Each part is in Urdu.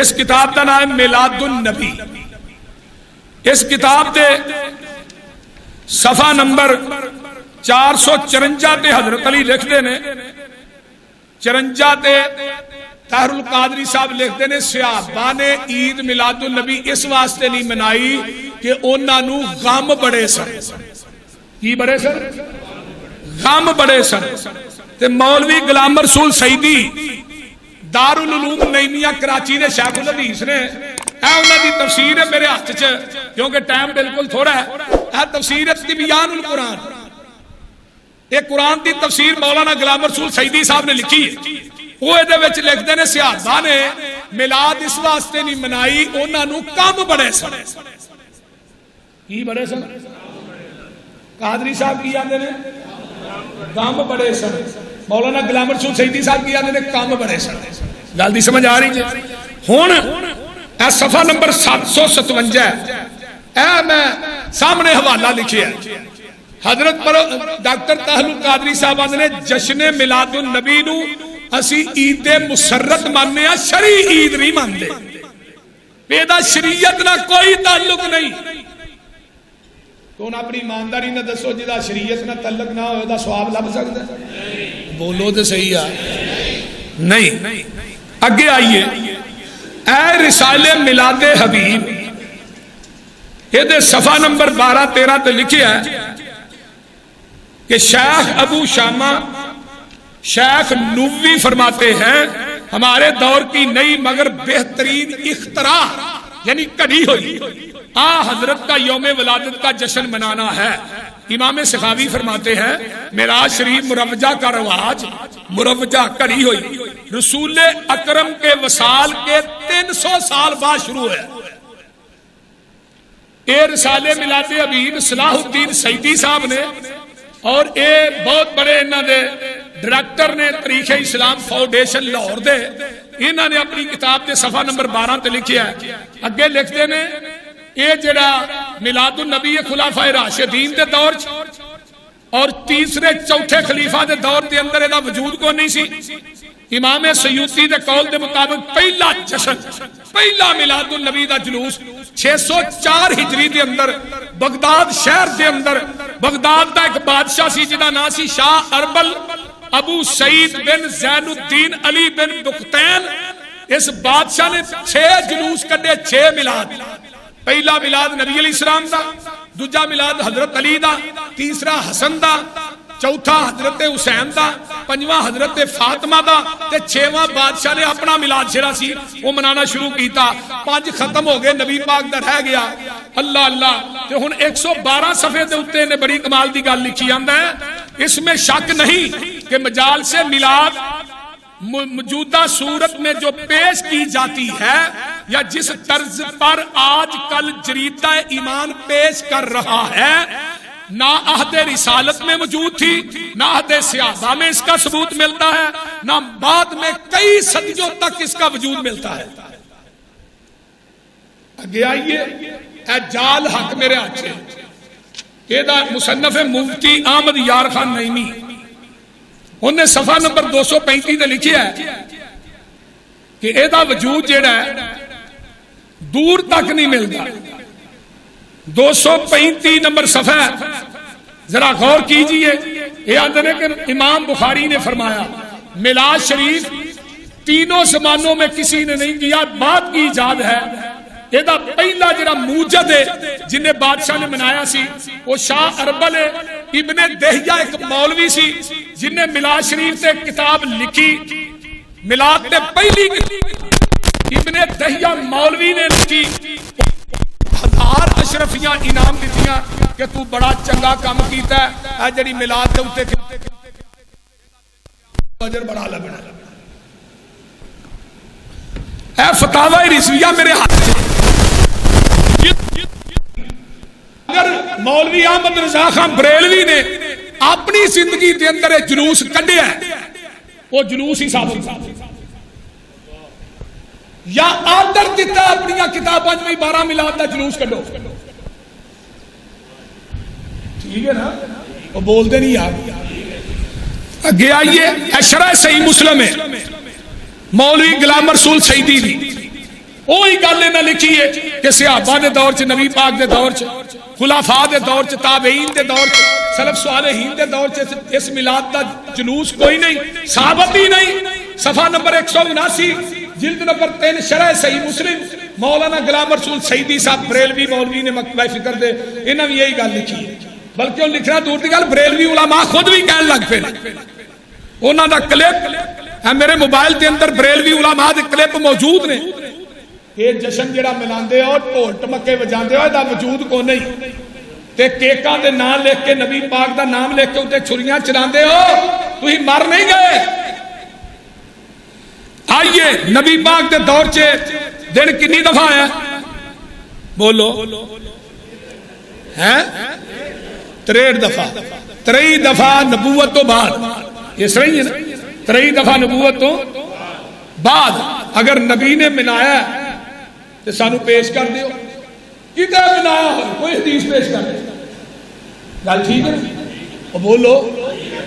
اس کتاب کا نام میلاد النبی. اس کتاب دے صفحہ نمبر 454 تے حضرت علی لکھتے نے 54 تے طاہر القادری صاحب لکھتے نے صحابہ نے عید میلاد النبی اس واسطے نہیں منائی کہ انہاں نو غم بڑے سن. کی بڑے سن؟ غم بڑے سن. تے مولوی غلام رسول سعیدی دارالعلوم نعیمیہ کراچی دے شیخ الحدیث نے اے انہاں دی تفسیر ہے میرے ہاتھ چ کیونکہ ٹائم بالکل تھوڑا ہے. اے تفسیر تبیان القرآن، یہ قرآن دی تفسیر مولانا غلام رسول سعیدی صاحب نے لکھی ہے. وہ دے وچ لکھتے نے صحابہ نے میلاد اس واسطے نہیں منائی انہاں نو کم بڑے سن. کی بڑے سن؟ قادری صاحب کی آندے نے کم بڑے سن. مولانا غلام رسول سعیدی صاحب کی آندے نے کم بڑے سن. گل دی سمجھ آ رہی ہے؟ ہن اے صفحہ نمبر 757 ہے. اے میں سامنے حوالہ لکھیا ہے. حضرت ڈاکٹر طاہر القادری صاحب آندے نے جشن میلاد النبی نو اسی عید مسرت ماننے ہیں، شرعی عید نہیں مانتے. پیدا شریعت نہ کوئی تعلق نہیں. تو انہیں اپنی ایمانداری نہ دسو جدا شریعت نہ تعلق نہ ہوئے دا ثواب لب سکتا ہے؟ بولو تو صحیح ہے. نہیں. اگے آئیے. اے رسالے میلاد حبیب یہ دے صفحہ نمبر 12-13 تے لکھے ہے کہ شیخ ابو شامہ شیخ نووی فرماتے ہیں ہمارے دور کی نئی مگر بہترین اختراع یعنی کڑی ہوئی حضرت کا یوم ولادت کا جشن منانا ہے. امام سخاوی فرماتے ہیں معراج شریف مروجہ کا رواج مروجہ کڑی ہوئی رسول اکرم کے وصال کے 300 سال بعد شروع ہے. اے رسالے میلاد حبیب صلاح الدین سعیدی صاحب نے اور اے بہت بڑے انہاں دے ڈائریکٹر نے تاریخ اسلام فاؤنڈیشن لاہور دے انہاں نے اپنی کتاب دے صفحہ نمبر 12 تے لکھیا ہے. اگے لکھتے نے اے جڑا میلاد النبی خلفائے راشدین دے دور اور تیسرے چوتھے خلیفہ دے دور دے اندر ادا وجود کو نہیں سی. امام سیوطی دے قول دے مطابق پہلا جشن پہلا میلاد النبی دا جلوس 604 ہجری دے اندر بغداد شہر دے اندر بغداد دا ایک بادشاہ سی جدا نام سی شاہ اربل ابو سعید بن زین الدین علی بن بختین. اس بادشاہ نے 6 جلوس کڈے 6 میلاد. پہلا میلاد نبی علیہ السلام دا، دوجا میلاد حضرت علی دا، تیسرا حسن دا، چوتھا حضرت حسین دا، پنجواں حضرت فاطمہ دا تے 6واں بادشاہ نے اپنا میلاد جڑا سی وہ منانا شروع کیتا. 5 ختم ہو گئے نبی پاک دا رہ گیا. اللہ اللہ. تے ہن 112 صفحے دے اوتے نے بڑی کمال دی گل لکھی آندا ہے. اس میں شک نہیں کہ مجال سے میلاد موجودہ صورت میں جو پیش کی جاتی ہے یا جس طرز پر آج کل جریدہ ایمان پیش کر رہا ہے نہ عہد رسالت میں موجود تھی نہ عہد صحابہ میں اس کا ثبوت ملتا ہے نہ بعد میں کئی صدیوں تک اس کا وجود ملتا ہے. آگے آئیے. اے جال حق میرے ہاتھ سے یہ مصنف مفتی احمد یار خان نعیمی انہیں صفحہ نمبر 235 تے لکھیا ہے کہ ایدہ وجود جیڑا ہے دور تک نہیں ملتا. 235 نمبر صفحہ ذرا غور کیجئے. یہ آندے نے کہ امام بخاری نے فرمایا میلاد شریف تینوں زمانوں میں کسی نے نہیں کیا، بات کی ایجاد ہے. یہ پہلا جڑا موجد ہے جنہیں بادشاہ نے منایا سی وہ شاہ اربل ابن دہیہ ایک مولوی سی جنہیں میلاد شریف سے کتاب لکھی. میلاد نے پہلی ابن دہیہ مولوی نے لکھی. 1000 اشرفیاں انعام دیتیاں کہ تو بڑا چنگا کام کیتا ہے. اے جڑی میلاد دے اوتے اجر بڑا لبنا. اے فتاوی رضویہ میرے ہاتھ سے. اگر مولوی احمد رضا خان بریلوی نے اپنی زندگی دے اندر جلوس کڈیا ہے وہ جلوس ہی ثابت یا آرڈر دیتا اپنی کتاباں میں 12 میلاد دا جلوس کڈو. ٹھیک ہے نا؟ وہ بول دے نہیں یار. اگے آئیے. شرح صحیح مسلم ہے مولوی غلام رسول سعیدی دی وہی گل انہیں لکھی ہے کہ صحابہ دے دور چ، نبی پاک دے دور چ، خلافاء دے دور چ، تابعین دے دور چ، سلف صالحین دے دور چ اس میلاد دا جلوس کوئی نہیں، ثابت ہی نہیں۔ صفحہ نمبر 179 جلد نمبر 3 شرح صحیح مسلم، مولانا غلام رسول سعیدی صاحب بریلوی مولوی نے مکتبہ فکر دے انہاں بھی یہی گل لکھی ہے، بلکہ وہ لکھنا دور دی گل بریلوی علماء خود بھی کہن لگ پے، انہاں دا کلپ ہے میرے موبائل دے اندر، بریلوی علماء دے کلپ موجود نے۔ یہ جشن جڑا ملاندے ہو ڈھول ٹمکے وجاندے ہو دا وجود کو نہیں، تے کیکاں دے نام لکھ کے نبی پاک دا نام لکھ کے اوتے چھریاں چلاندے ہو، تسی مر نہیں گئے۔ آئیے نبی پاک دے دور چ دن کنی دفعہ ہے بولو ہیں 63 دفعہ، 3 دفعہ نبوت تو بعد، یہ صحیح ہے نا، 3 دفعہ نبوت تو بعد اگر نبی نے منایا تو سانو پیش کر دیو، کدھر منایا ہو کوئی حدیث پیش کر دے، گل ٹھیک ہے وہ بولو،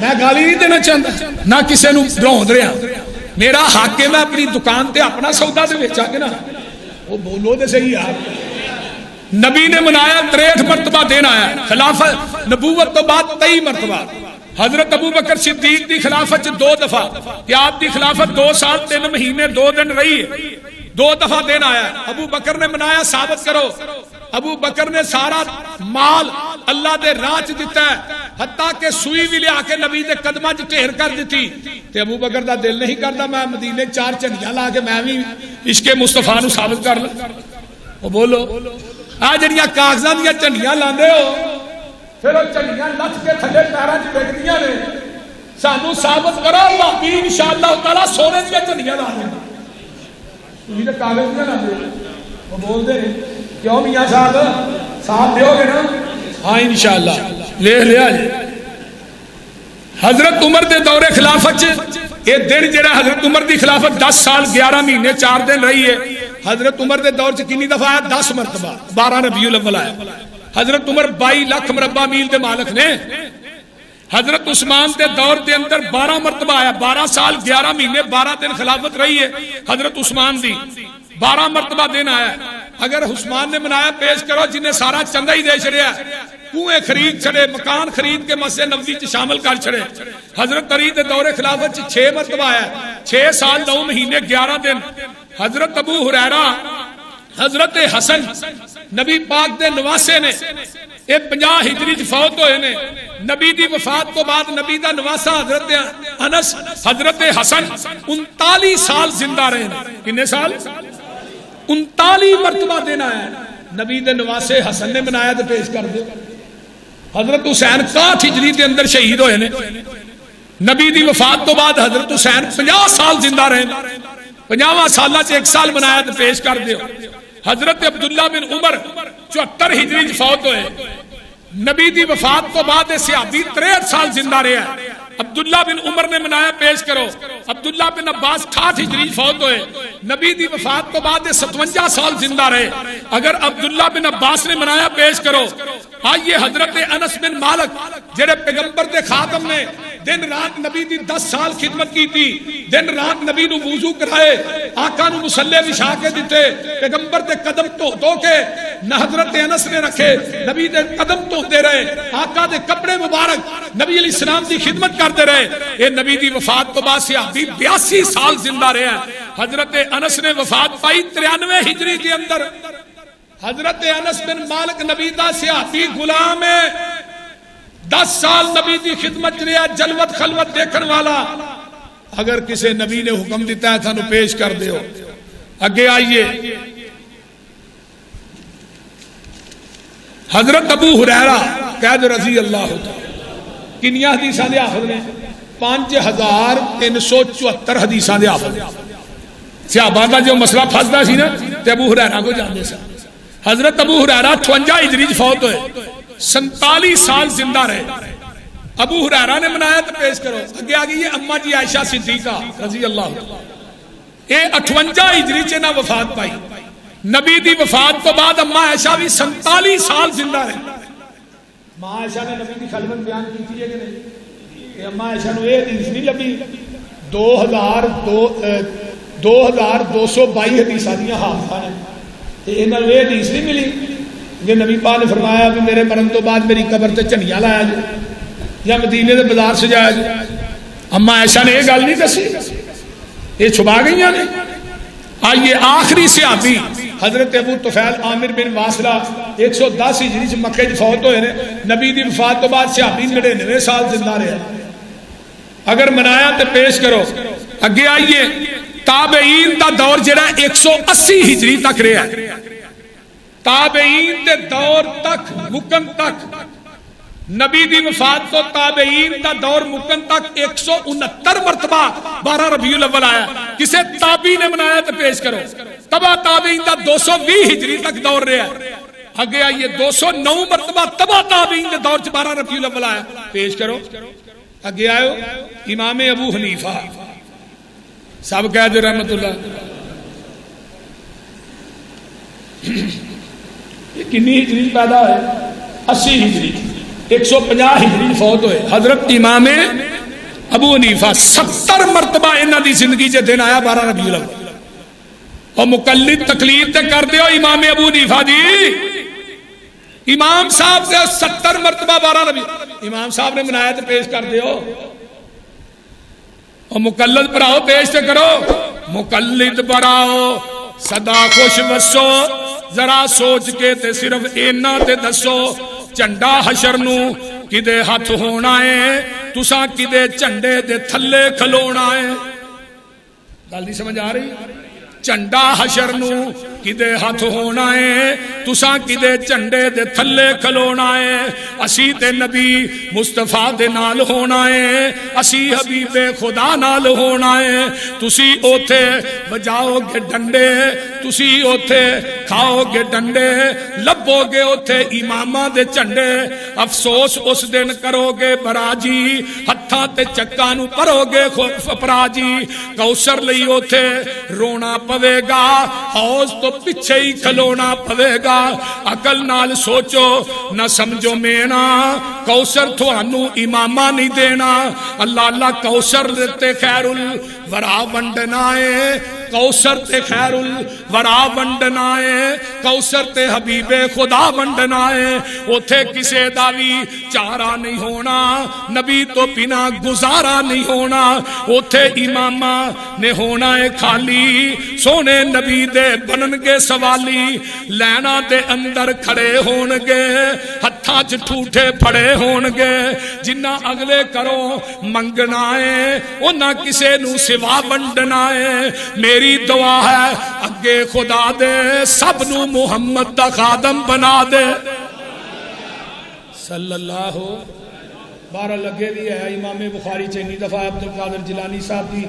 میں گالی نہیں دینا چاہتا نہ کسی نو ڈراؤں رہا، میرا حق ہے میں اپنی دکان تے اپنا سودا تے بیچا کے نا، وہ بولو دے صحیح یار۔ نبی نے منایا 63 مرتبہ دن آیا، خلافت نبوت تو بعد 23 مرتبہ، حضرت ابو بکر صدیق دی خلافت 2 دفعہ، کہ آپ دی خلافت 2 سال 3 مہینے 2 دن رہی ہے، 2 دفعہ دن آیا۔ ابو بکر نے منایا، ثابت کرو۔ ابو بکر نے سارا مال اللہ دے راہ چ دیتا ہے، حتیٰ کہ سوئی بھی لیا کے نبی دے قدمہ چ ٹھہر کر دیتی، تے ابو بکر دا دل نہیں کرتا میں مدینے 4 جھنڈیاں لا کے میں بھی عشق مصطفیٰ نو ثابت کر لوں۔ وہ بولو آ جڑیاں کاغذاں دیاں جھنڈیاں لاندے ہو، پھر وہ جھنڈیاں لچ کے تھلے پیراں چ ڈگدیاں نے، سانو ثابت کرو اللہ بھی انشاءاللہ تعالی سونے دیاں جھنڈیاں لا دیں، تسی تے کاغذ دیاں لاندے وہ بول دے کیوں میاں صاحب ساتھ دیو گے نا؟ ہاں انشاءاللہ لے لیا جی۔ حضرت عمر دے دور خلافت یہ دن جڑا حضرت عمر دی خلافت 10 سال 11 مہینے 4 دن رہی ہے، حضرت عمر دے دور چ کنی دفعہ آیا؟ 10 مرتبہ، 12 ربیع الاول آیا۔ حضرت عمر 22 لاکھ مربع میل دے مالک نے۔ حضرت عثمان دے دور دے اندر 12 مرتبہ آیا، 12 سال 11 مہینے 12 دن خلافت رہی ہے حضرت عثمان دی، 12 مرتبہ دن آیا۔ اگر عثمان نے منایا پیش کرو، جنہیں سارا چندہ ہی دے چھڑیا، کنویں خرید چھڑے، مکان خرید کے مسجد نبوی چ شامل کر چھڑے۔ حضرت علی دے دور خلافت 6 مرتبہ آیا، 6 سال 9 مہینے 11 دن۔ حضرت ابو ہریرہ، حضرت حسن نبی پاک دے نواسے نے، یہ 50 ہجری چ فوت ہوئے نے۔ نبی دی وفات تو بعد نبی دا نواسا حضرت انس، حضرت حسن 39 سال زندہ رہے۔ کتنے سال؟ 39 مرتبہ دن آیا۔ نبی دے نواسے حسن نے منایا تو پیش کر دے۔ حضرت حسین 60 ہجری دے اندر شہید ہوئے نے۔ نبی دی وفات تو بعد حضرت حسین 50 سال زندہ رہے، 50 سالہ سے 1 سال منایا تو پیش کر دے۔ حضرت عبداللہ بن عمر 74 ہجری فوت ہوئے۔ نبی دی وفات تو بعد صحابی 63 سال زندہ رہے۔ عبداللہ بن عمر نے منایا پیش کرو۔ عبداللہ بن عباس 68 ہجری فوت ہوئے۔ نبی دی وفات تو بعد 57 سال زندہ رہے۔ اگر عبداللہ بن عباس نے منایا پیش کرو۔ آئیے حضرت انس بن مالک جڑے پیغمبر دے خاتم نے دن رات نبی دی 10 سال خدمت کی تھی، دن رات نبی نو وضو کرائے، آقا نو مصلی بچھا کے دیتے، پیغمبر دے قدم دھو کے نہ حضرت انس نے رکھے، نبی دے قدم دھوتے رہے، آقا دے کپڑے مبارک نبی علیہ السلام دی خدمت کرتے رہے۔ یہ نبی دی وفات تو بعد صحابی 82 سال زندہ رہے ہیں۔ حضرت انس نے وفات پائی 93 ہجری کے اندر۔ حضرت انس بن مالک نبی دا صحابی غلام ہے، 10 سال نبی دی خدمت رہا، جلوت خلوت دیکھن والا۔ اگر کسی نبی نے حکم دیتا ہے تھانو پیش کر دیو۔ اگے آئیے حضرت ابو ہریرہ قید رضی اللہ تعالی کنیا حدیثاں دے حافظ نے؟ 5374 حدیثاں دے حافظ۔ صحابہ دا جو مسئلہ پھسدا سی نا تے ابو ہریرہ کو جاندے سن۔ حضرت ابو ہریرہ 58 ہجری فوت ہوئے، 47 سال زندہ رہے۔ ابو ہریرہ نے منایا تو پیش کرو۔ اگے آگئی یہ اماں جی عائشہ صدیقہ رضی اللہ عنہ، یہ 58 ہجری چ نہ وفات پائی۔ نبی دی وفات تو بعد اماں عائشہ بھی 47 سال زندہ رہے۔ ماں عائشہ نے نبی کی خلوت بیان کی ہے کہ نہیں؟ کہ اماں عائشہ نو یہ حدیث نہیں لبھی 2222 حدیث دیا حافظ نے، یہاں یہ حدیث نہیں ملی کہ نبی پاک نے فرمایا بھی میرے مرن تو بعد میری قبر تے جھنڈیاں لایا جائے یا مدینے دے بازار سجایا جائے. اما عائشہ نے یہ گل نہیں دسی، یہ چھپا گئی نے. آئیے آخری صحابی حضرت ابو طفیل عامر بن واصلہ 110 ہجری سے مکے فوت ہوئے نے. نبی دی وفات تو بعد صحابی 99 سال زندہ رہے. اگر منایا تو پیش کرو. اگے آئیے تابعین دا دور جڑا 180 ہجری تک رہا ہے. تابعین دے دور تک مکن تک نبی دی وفات تو تابعین دا دور مکن تک 169 مرتبہ 12 ربیع الاول آیا. کسے تابعی نے منایا تو پیش کرو. تبا تابعین دا 220 ہجری تک دور رہا ہے. اگے آئیے 209 مرتبہ تبا تابعین دے دور چ 12 ربیع الاول آیا، پیش کرو. اگے آئے امام ابو حنیفہ سب کہہ دے رحمت اللہ. یہ کنی ہجری پیدا ہے؟ 80 ہجری. 150 ہجری فوت ہوئے. حضرت امام ابو حنیفہ 70 مرتبہ انہاں دی زندگی چ دن آیا 12 ربیع الاول. اور مقلد تقلید تے کر دیو امام ابو حنیفہ دی. امام صاحب سے 70 مرتبہ 12 ربیع امام صاحب نے منایا تو پیش کر دیو. اور مقلد براؤ پیش تے کرو. مقلد براؤ صدا خوش وسو ذرا سوچ کے تے صرف اینا تے دسو. جھنڈا حشر نو کدے ہاتھ ہونا ہے، تساں کدے جھنڈے دے تھلے کھلونا ہے. گل نہیں سمجھ آ رہی؟ جھنڈا حشر نو کدے ہاتھ ہونا ہے، تساں کدے جھنڈے دے تھلے کھلونا ہے. اسی تے نبی مصطفیٰ دے نال ہونا ہے، اسی حبیب خدا نال ہونا ہے. تسی اوتھے بجاؤ گے ڈنڈے، تسی اوتھے کھاؤ گے ڈنڈے، لبو گے اوتھے اماماں دے جھنڈے. افسوس اس دن کرو گے براجی، ہتھاں تے چکاں نو پرو گے پراجی. کوثر لئی اوتھے رونا پوے گا، حوض تو پیچھے ہی کھلونا پوے گا. عقل نال سوچو نہ سمجھو مینا، کوثر تھانو امامہ نہیں دینا. اللہ اللہ کوثر تے خیر الورا ونڈنا ہے، کوثر تے خیر الورا ونڈنا ہے، کوثر تے حبیب خدا ونڈنا ہے. اوتھے کسے دا وی چارہ نہیں ہونا، نبی تو بنا گزارا نہیں ہونا. اوتھے امامہ نے ہونا ہے خالی، سونے نبی دے بنن گے سوالی. لینا دے اندر کھڑے ہون گے، ہتھاں چ ٹھوٹے پھڑے ہون گے. جنہ اگلے کرو منگنا ہے، انہاں کسے نو سوا ونڈنا ہے. میری دعا ہے اگے خدا دے سب نو محمد دا خادم بنا دے صلی اللہ. بارہ لگے دی ہے امام بخاری چینی دفعہ عبدالقادر جیلانی صاحب کی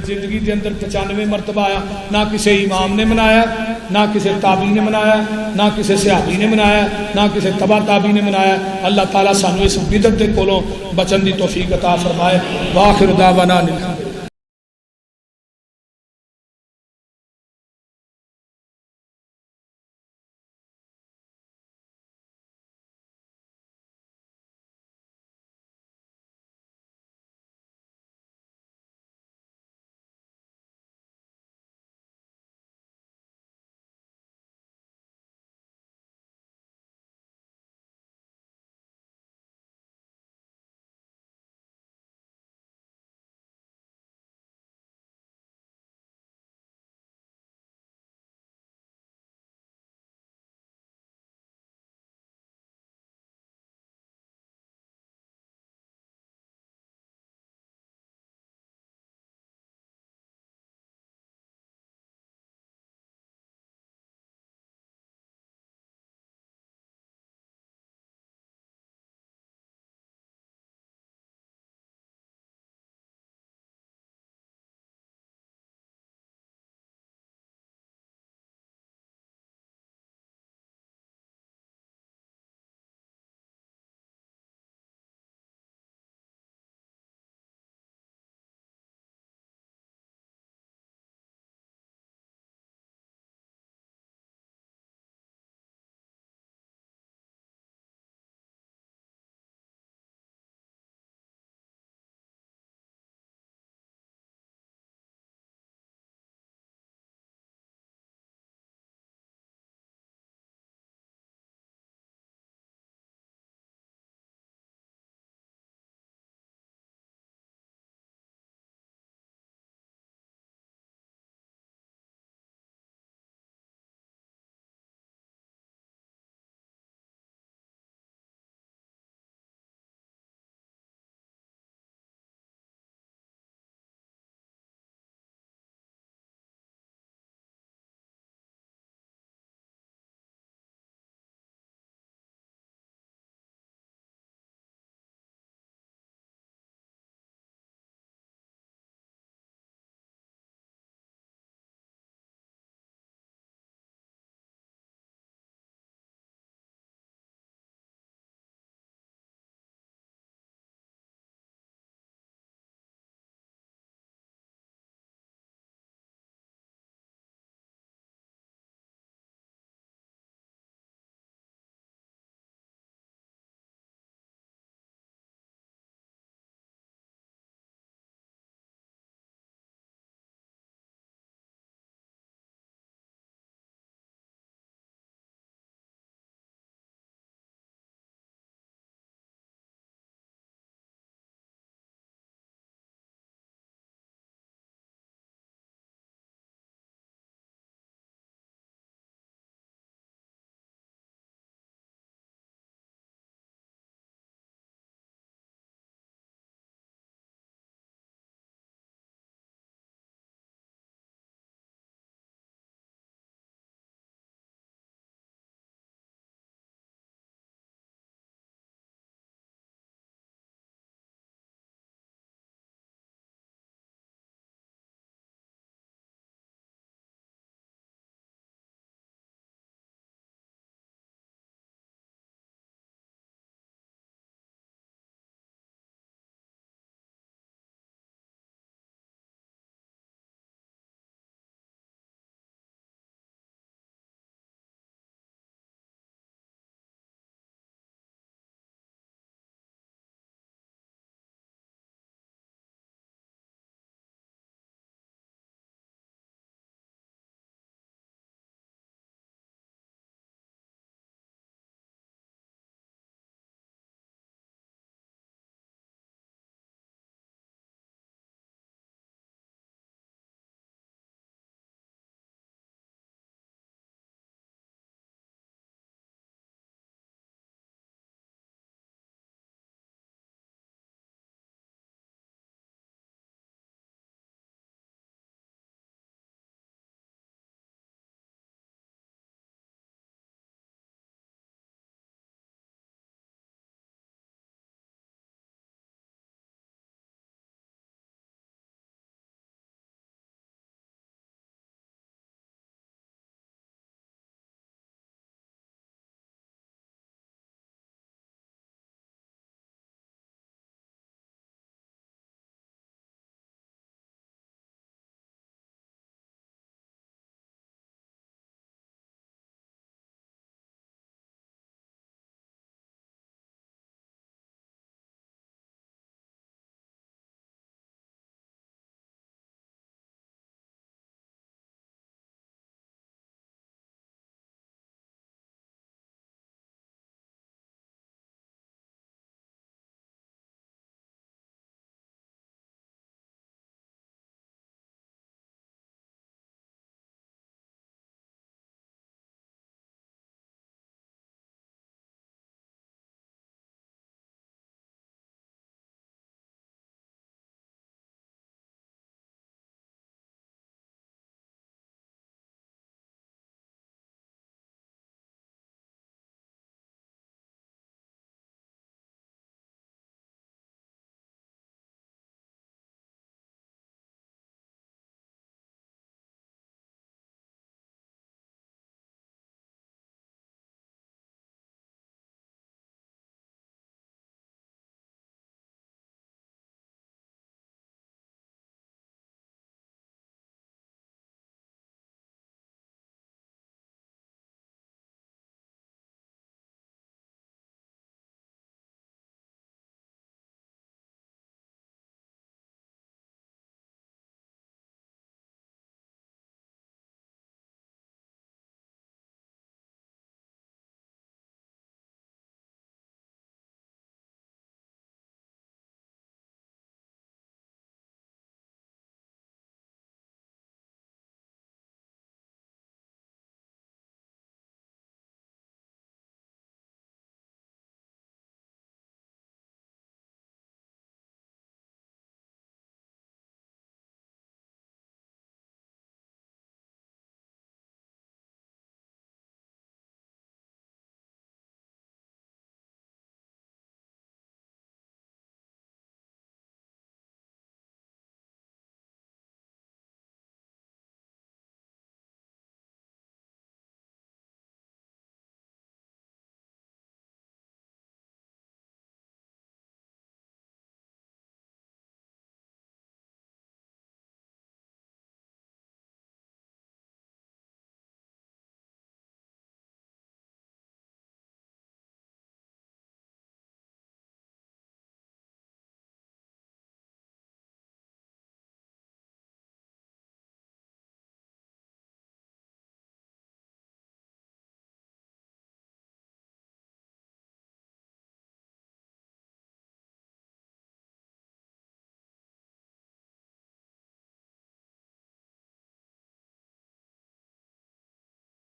زندگی کے اندر 95 مرتبہ آیا. نہ کسی امام نے منایا، نہ کسی تابعی نے منایا، نہ کسی صحابی نے منایا، نہ کسی تبع تابعی نے منایا. اللہ تعالیٰ سانو اس بدعت دے کولوں بچن دی توفیق عطا فرمائے. وآخر دعوانا